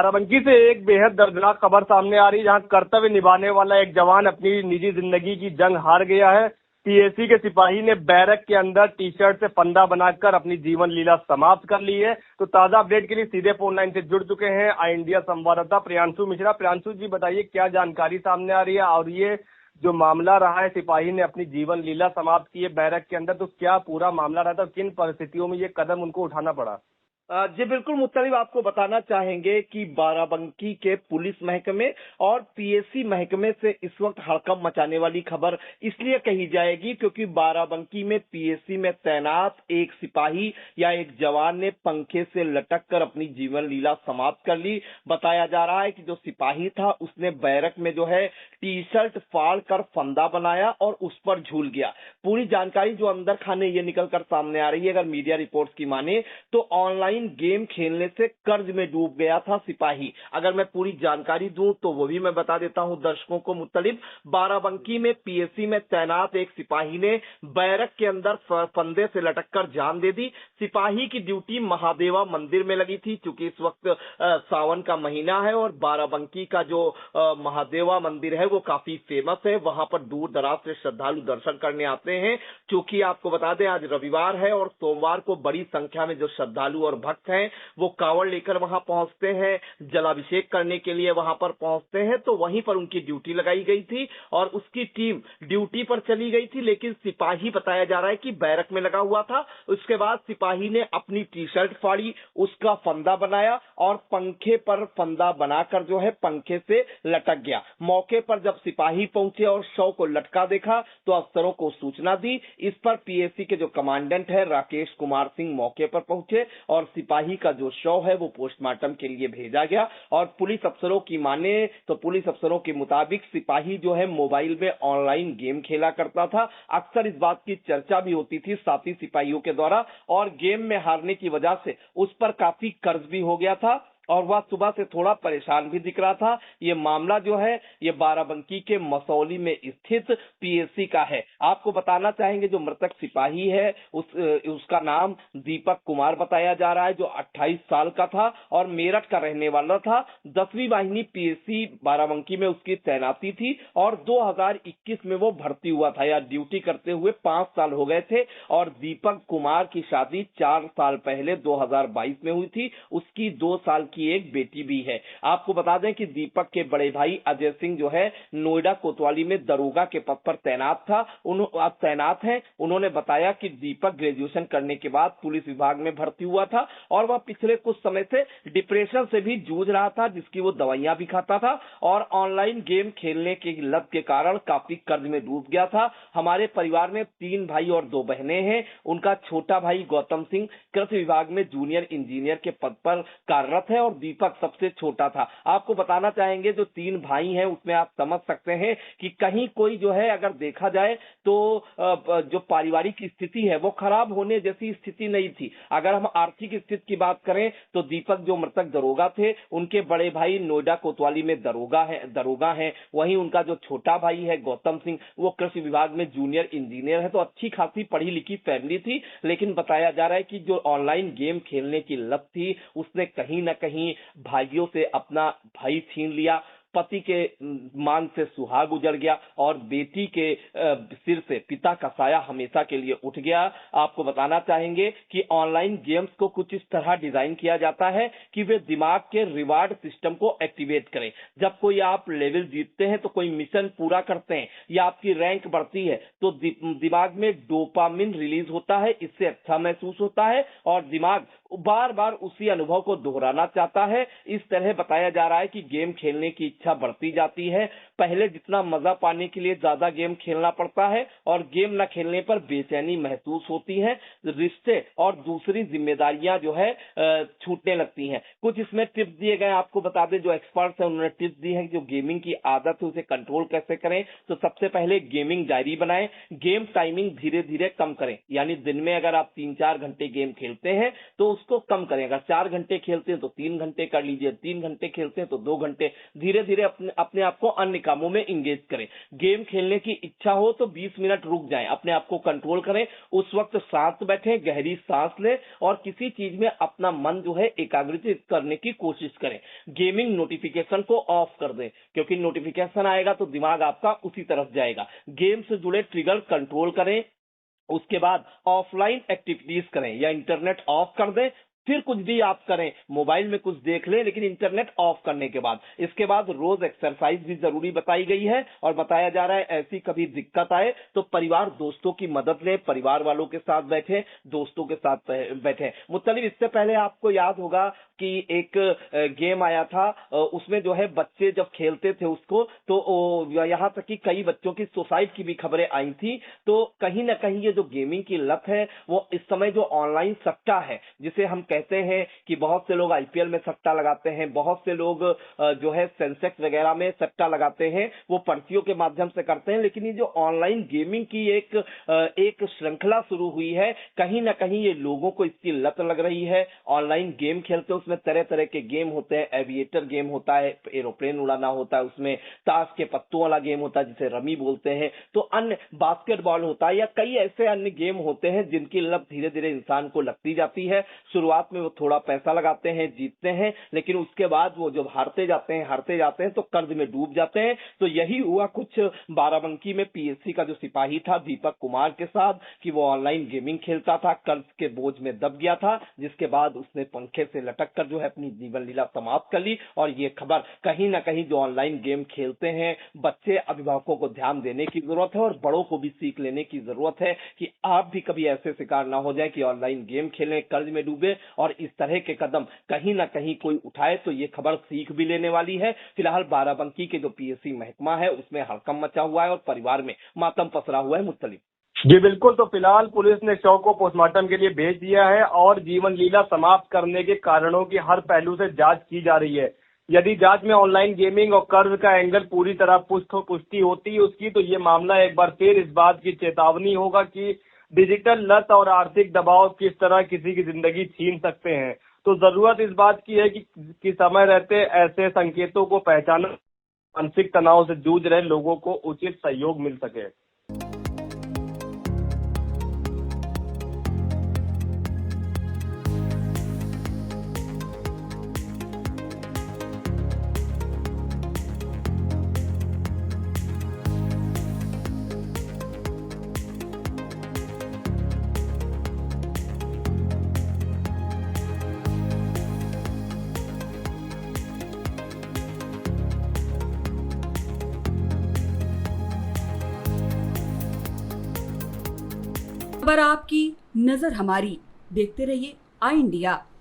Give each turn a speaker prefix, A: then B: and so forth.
A: बाराबंकी से एक बेहद दर्दनाक खबर सामने आ रही है, जहां कर्तव्य निभाने वाला एक जवान अपनी निजी जिंदगी की जंग हार गया है। पीएसी के सिपाही ने बैरक के अंदर टी शर्ट से फंदा बनाकर अपनी जीवन लीला समाप्त कर ली है। तो ताजा अपडेट के लिए सीधे फोन लाइन से जुड़ चुके हैं आई इंडिया संवाददाता प्रियांशु मिश्रा। प्रियांशु जी, बताइए क्या जानकारी सामने आ रही है, और ये जो मामला रहा है, सिपाही ने अपनी जीवन लीला समाप्त की है बैरक के अंदर, तो क्या पूरा मामला रहा था, किन परिस्थितियों में ये कदम उनको उठाना पड़ा?
B: जी बिल्कुल मुत्तलिब, आपको बताना चाहेंगे कि बाराबंकी के पुलिस महकमे और पीएसी महकमे से इस वक्त हड़कंप मचाने वाली खबर इसलिए कही जाएगी क्योंकि बाराबंकी में पीएसी में तैनात एक सिपाही या एक जवान ने पंखे से लटक कर अपनी जीवन लीला समाप्त कर ली। बताया जा रहा है कि जो सिपाही था उसने बैरक में जो है टी शर्ट फाड़ कर फंदा बनाया और उस पर झूल गया। पूरी जानकारी जो अंदर खाने ये निकल कर सामने आ रही है, अगर मीडिया रिपोर्ट्स की माने तो ऑनलाइन गेम खेलने से कर्ज में डूब गया था सिपाही। अगर मैं पूरी जानकारी दूं तो वो भी मैं बता देता हूं दर्शकों को मुत्तलिब। बाराबंकी में पीएसी में तैनात एक सिपाही ने बैरक के अंदर फंदे से लटककर जान दे दी। सिपाही की ड्यूटी महादेवा मंदिर में लगी थी, क्योंकि इस वक्त सावन का महीना है और बाराबंकी का जो महादेवा मंदिर है वो काफी फेमस है। वहां पर दूर दराज से श्रद्धालु दर्शन करने आते हैं। क्योंकि आपको बता दें आज रविवार है और सोमवार को बड़ी संख्या में जो श्रद्धालु और भक्त हैं वो कांवड़ लेकर वहां पहुंचते हैं, जलाभिषेक करने के लिए वहां पर पहुंचते हैं। तो वहीं पर उनकी ड्यूटी लगाई गई थी और उसकी टीम ड्यूटी पर चली गई थी, लेकिन सिपाही बताया जा रहा है कि बैरक में लगा हुआ था। उसके बाद सिपाही ने अपनी टी शर्ट फाड़ी, उसका फंदा बनाया और पंखे पर फंदा बनाकर जो है पंखे से लटक गया। मौके पर जब सिपाही पहुंचे और शव को लटका देखा तो अफसरों को सूचना दी। इस पर पीएसी के जो कमांडेंट है राकेश कुमार सिंह मौके पर पहुंचे और सिपाही का जो शव है वो पोस्टमार्टम के लिए भेजा गया। और पुलिस अफसरों की माने तो पुलिस अफसरों के मुताबिक सिपाही जो है मोबाइल में ऑनलाइन गेम खेला करता था। अक्सर इस बात की चर्चा भी होती थी साथी सिपाहियों के द्वारा, और गेम में हारने की वजह से उस पर काफी कर्ज भी हो गया था और वह सुबह से थोड़ा परेशान भी दिख रहा था। ये मामला जो है ये बाराबंकी के मसौली में स्थित पीएसी का है। आपको बताना चाहेंगे जो मृतक सिपाही है उसका नाम दीपक कुमार बताया जा रहा है, जो 28 साल का था और मेरठ का रहने वाला था। 10वीं वाहिनी पीएसी बाराबंकी में उसकी तैनाती थी और 2021 में वो भर्ती हुआ था, या ड्यूटी करते हुए 5 साल हो गए थे। और दीपक कुमार की शादी 4 साल पहले 2022 में हुई थी। उसकी 2 साल की एक बेटी भी है। आपको बता दें कि दीपक के बड़े भाई अजय सिंह जो है नोएडा कोतवाली में दरोगा के पद पर तैनात था, आप तैनात हैं। उन्होंने बताया कि दीपक ग्रेजुएशन करने के बाद पुलिस विभाग में भर्ती हुआ था और वह पिछले कुछ समय से डिप्रेशन से भी जूझ रहा था, जिसकी वो दवाइयां भी खाता था और ऑनलाइन गेम खेलने की लत के कारण काफी कर्ज में डूब गया था। हमारे परिवार में 3 भाई और 2 बहनें हैं। उनका छोटा भाई गौतम सिंह कृषि विभाग में जूनियर इंजीनियर के पद पर कार्यरत है और दीपक सबसे छोटा था। आपको बताना चाहेंगे जो 3 भाई हैं उसमें आप समझ सकते हैं कि कहीं कोई जो है अगर देखा जाए तो जो पारिवारिक स्थिति है वो खराब होने जैसी स्थिति नहीं थी। अगर हम आर्थिक स्थिति की बात करें तो दीपक जो मृतक दरोगा थे उनके बड़े भाई नोएडा कोतवाली में दरोगा है। वहीं उनका जो छोटा भाई है गौतम सिंह वो कृषि विभाग में जूनियर इंजीनियर है। तो अच्छी खासी पढ़ी लिखी फैमिली थी, लेकिन बताया जा रहा है कि जो ऑनलाइन गेम खेलने की लत थी उसने कहीं न कहीं भाइयों से अपना भाई छीन लिया। पति के मांग से सुहाग उजड़ गया और बेटी के सिर से पिता का साया हमेशा के लिए उठ गया। आपको बताना चाहेंगे कि ऑनलाइन गेम्स को कुछ इस तरह डिजाइन किया जाता है कि वे दिमाग के रिवार्ड सिस्टम को एक्टिवेट करें। जब कोई आप लेवल जीतते हैं तो कोई मिशन पूरा करते हैं या आपकी रैंक बढ़ती है तो दिमाग में डोपामिन रिलीज होता है, इससे अच्छा महसूस होता है और दिमाग बार बार उसी अनुभव को दोहराना चाहता है। इस तरह बताया जा रहा है कि गेम खेलने की इच्छा बढ़ती जाती है। पहले जितना मजा पाने के लिए ज्यादा गेम खेलना पड़ता है और गेम न खेलने पर बेचैनी महसूस होती है। रिश्ते और दूसरी जिम्मेदारियां जो है छूटने लगती हैं। कुछ इसमें टिप्स दिए गए, आपको बता दें जो एक्सपर्ट्स हैं उन्होंने टिप्स दी है कि जो गेमिंग की आदत है उसे कंट्रोल कैसे करें। तो सबसे पहले गेमिंग डायरी बनाएं, गेम टाइमिंग धीरे धीरे कम करें। यानी दिन में अगर आप 3-4 घंटे गेम खेलते हैं तो उसको कम करें। अगर 4 घंटे खेलते हैं तो 3 घंटे कर लीजिए, 3 घंटे खेलते हैं तो 2 घंटे, धीरे धीरे अपने आप को अन्य कामों में इंगेज करें। गेम खेलने की इच्छा हो तो 20 मिनट रुक जाएं, अपने आप को कंट्रोल करें, उस वक्त शांत बैठें, गहरी सांस लें और किसी चीज में अपना मन जो है एकाग्रित करने की कोशिश करें। गेमिंग नोटिफिकेशन को ऑफ कर दें, क्योंकि नोटिफिकेशन आएगा तो दिमाग आपका उसी तरफ जाएगा। गेम से जुड़े ट्रिगर कंट्रोल करें। उसके बाद ऑफलाइन एक्टिविटीज करें या इंटरनेट ऑफ कर दें, फिर कुछ भी आप करें, मोबाइल में कुछ देख लें, लेकिन इंटरनेट ऑफ करने के बाद। इसके बाद रोज एक्सरसाइज भी जरूरी बताई गई है और बताया जा रहा है ऐसी कभी दिक्कत आए तो परिवार दोस्तों की मदद लें, परिवार वालों के साथ बैठे, दोस्तों के साथ बैठे। मुत्तलिब इससे पहले आपको याद होगा कि एक गेम आया था, उसमें जो है बच्चे जब खेलते थे उसको तो यहाँ तक कि कई बच्चों की सुसाइड की भी खबरें आई थी। तो कहीं ना कहीं ये जो गेमिंग की लत है वो इस समय जो ऑनलाइन सट्टा है, जिसे हम कहते हैं कि बहुत से लोग आईपीएल में सट्टा लगाते हैं, बहुत से लोग जो है सेंसेक्स वगैरह में सट्टा लगाते हैं, वो पर्चियों के माध्यम से करते हैं। लेकिन ये जो ऑनलाइन गेमिंग की एक श्रृंखला शुरू हुई है, कहीं ना कहीं ये लोगों को इसकी लत लग रही है। ऑनलाइन गेम खेलते हैं, उसमें तरह तरह के गेम होते हैं, एविएटर गेम होता है, एरोप्लेन उड़ाना होता है, उसमें ताश के पत्तों वाला गेम होता है जिसे रमी बोलते हैं, तो अन्य बास्केटबॉल होता है या कई ऐसे अन्य गेम होते हैं जिनकी लत धीरे धीरे इंसान को लगती जाती है। शुरुआत में वो थोड़ा पैसा लगाते हैं, जीतते हैं, लेकिन उसके बाद वो जब हारते जाते हैं तो कर्ज में डूब जाते हैं। तो यही हुआ कुछ बाराबंकी में पीएससी का जो सिपाही था दीपक कुमार के साथ, कि वो ऑनलाइन गेमिंग खेलता था, कर्ज के बोझ में दब गया था, जिसके बाद उसने पंखे से लटक कर जो है अपनी जीवन लीला समाप्त कर ली। और ये खबर कहीं ना कहीं जो ऑनलाइन गेम खेलते हैं बच्चे, अभिभावकों को ध्यान देने की जरूरत है और बड़ों को भी सीख लेने की जरूरत है कि आप भी कभी ऐसे शिकार ना हो जाए कि ऑनलाइन गेम खेलें, कर्ज में डूबे और इस तरह के कदम कहीं ना कहीं कोई उठाए। तो ये खबर सीख भी लेने वाली है। फिलहाल बाराबंकी के जो पीएससी महकमा है उसमें हड़कंप मचा हुआ है और परिवार में मातम पसरा हुआ है। मुत्तलिब
A: जी बिल्कुल, तो फिलहाल पुलिस ने शव को पोस्टमार्टम के लिए भेज दिया है और जीवन लीला समाप्त करने के कारणों की हर पहलू से जांच की जा रही है। यदि जांच में ऑनलाइन गेमिंग और कर्ज का एंगल पूरी तरह पुष्टि होती है उसकी, तो ये मामला एक बार फिर इस बात की चेतावनी होगा कि डिजिटल लत और आर्थिक दबाव किस तरह किसी की जिंदगी छीन सकते हैं। तो जरूरत इस बात की है कि समय रहते ऐसे संकेतों को पहचाना, मानसिक तनाव से जूझ रहे लोगों को उचित सहयोग मिल सके।
C: खबर आपकी, नजर हमारी। देखते रहिए आई इंडिया।